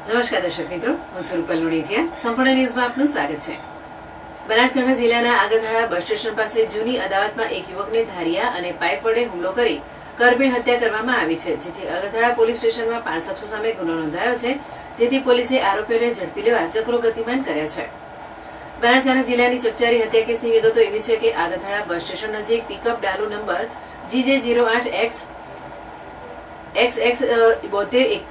નમસ્કાર દર્શક મિત્રો, હું છું રૂપલ લુણીજીયા. સંપૂર્ણ ન્યૂઝમાં આપનું સ્વાગત છે. બનાસકાંઠા જિલ્લાના આગથાળા બસ સ્ટેશન પાસે જૂની અદાવતમાં એક યુવકને ધારિયા અને પાઇપ વડે હુમલો કરી કરબીણ હત્યા કરવામાં આવી છે, જેથી આગથાળા પોલીસ સ્ટેશનમાં 5 શખ્સો સામે ગુનો નોંધાયો છે, જેથી પોલીસે આરોપીઓને ઝડપી લેવા ચક્રો ગતિમાન કર્યા છે. બનાસકાંઠા જિલ્લાની ચકચારી હત્યા કેસની વિગતો એવી છે કે આગથાળા બસ સ્ટેશન નજીક pickup Dalu number GJ08X XX 7221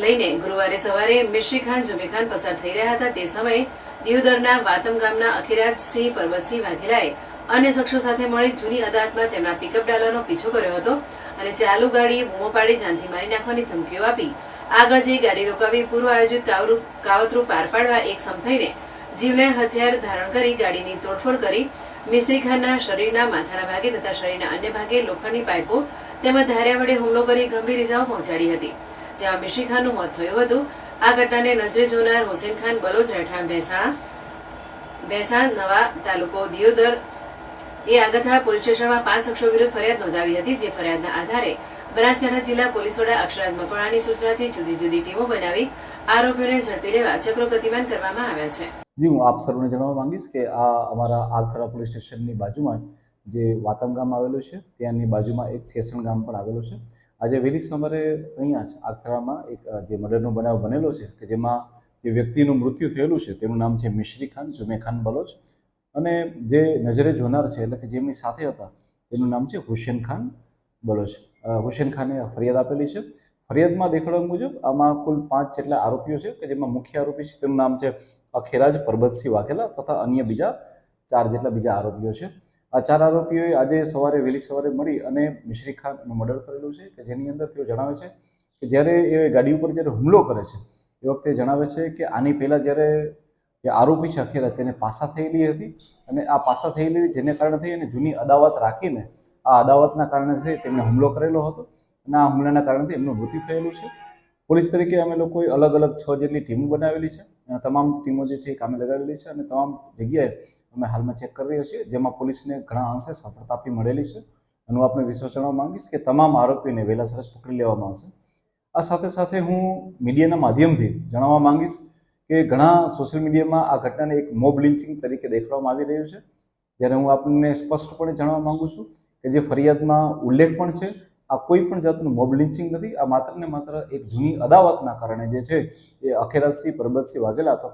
લઈને ગુરુવારે સવારે મિશ્રી ખાન જુમી ખાન પસાર થઈ રહ્યા હતા. તે સમયે દિયોદરના વાતમ ગામના અખિરાજસિંહ પરબતસિંહ વાઘેલાએ અન્ય શખ્સો સાથે મળી જૂની અદાલતમાં તેમના પિકઅપ ડાલાનો પીછો કર્યો હતો અને ચાલુ ગાડીએ બૂમો પાડી જાનથી મારી નાખવાની ધમકીઓ આપી આગળ જઈ ગાડી રોકાવી પૂર્વ આયોજિત કાવતરું પાર પાડવા એક સમ થઈને જીવલેણ હથિયાર ધારણ કરી ગાડીની તોડફોડ કરી મિસ્ત્રી ખાનના શરીરના માથાના ભાગે તથા શરીરના અન્ય ભાગે લોખંડની પાઇપો તેમજ ધારિયા વડે હુમલો કરી ગંભીર ઇજાઓ પહોંચાડી હતી, જેમાં મિશ્રી ખાનનું મોત થયું હતું. આ ઘટનાને નજરે જોનાર હુસેન ખાન બલોચ રહેઠાણ ભેસાણ નવા તાલુકો દિયોદર એ આગથાળા પોલીસ સ્ટેશનમાં 5 શખ્સો વિરુદ્ધ ફરિયાદ નોંધાવી હતી, જે ફરિયાદના આધારે બનાસકાંઠા જિલ્લા પોલીસ વડા અક્ષરાજ મકવાણાની સૂચનાથી જુદી જુદી ટીમો બનાવી આરોપીઓને ઝડપી લેવા ચક્રો ગતિમાન કરવામાં આવ્યા છે. જી, હું આપ સર્વને જણાવવા માંગીશ કે આ અમારા આગથાળા પોલીસ સ્ટેશનની બાજુમાં જ જે વાતમ ગામ આવેલું છે, ત્યાંની બાજુમાં એક શેષણ ગામ પણ આવેલું છે. આજે વહેલી સવારે અહીંયા જ આગથાળામાં એક જે મર્ડરનો બનાવ બનેલો છે કે જેમાં જે વ્યક્તિનું મૃત્યુ થયેલું છે તેનું નામ છે મિશ્રી ખાન જુમી ખાન બલોચ, અને જે નજરે જોનાર છે એટલે કે જેમની સાથે હતા તેનું નામ છે હુસેન ખાન બલોચ. હુસેન ખાને ફરિયાદ આપેલી છે. ફરિયાદમાં દેખાડવા મુજબ આમાં કુલ 5 જેટલા આરોપીઓ છે કે જેમાં મુખ્ય આરોપી છે તેનું નામ છે અખિરાજ પરબતસિંહ વાઘેલા તથા અન્ય બીજા 4 જેટલા બીજા આરોપીઓ છે. આ 4 આરોપીઓએ આજે વહેલી સવારે મળી અને મિશ્રી ખાનનું મર્ડર કરેલું છે કે જેની અંદર તેઓ જણાવે છે કે જ્યારે એ ગાડી ઉપર જ્યારે હુમલો કરે છે એ વખતે જણાવે છે કે આની પહેલાં જ્યારે જે આરોપી છે અખિરાજ તેને પાસા થયેલી હતી અને આ પાસા થયેલી જેને કારણે થઈ અને જૂની અદાવત રાખીને આ અદાવતના કારણે થઈ તેમને હુમલો કરેલો હતો અને આ હુમલાના કારણથી એમનું મૃત્યુ થયેલું છે. પોલીસ તરીકે અમે લોકોએ અલગ અલગ 6 જેટલી ટીમો બનાવેલી છે અને તમામ ટીમો જે છે એ કામે લગાવેલી છે અને તમામ જગ્યાએ અમે હાલમાં ચેક કરી રહ્યા છીએ, જેમાં પોલીસને ઘણા અંશે સફળતા આપી મળેલી છે. અને હું આપને વિશ્વાસ જણાવવા માંગીશ કે તમામ આરોપીને વહેલાસર પકડી લેવામાં આવશે. આ સાથે સાથે હું મીડિયાના માધ્યમથી જણાવવા માંગીશ કે ઘણા સોશિયલ મીડિયામાં આ ઘટનાને એક મોબ લિન્ચિંગ તરીકે દેખાડવામાં આવી રહ્યું છે, જ્યારે હું આપને સ્પષ્ટપણે જણાવવા માંગુ છું કે જે ફરિયાદમાં ઉલ્લેખ પણ છે આ કોઈ પણ જાતનું મોબ લિન્ચિંગ નથી. આ માત્ર ને માત્ર એક જૂની અદાવતના કારણે જે છે એ અખિરાજસિંહ પરબતસિંહ વાઘેલા તથા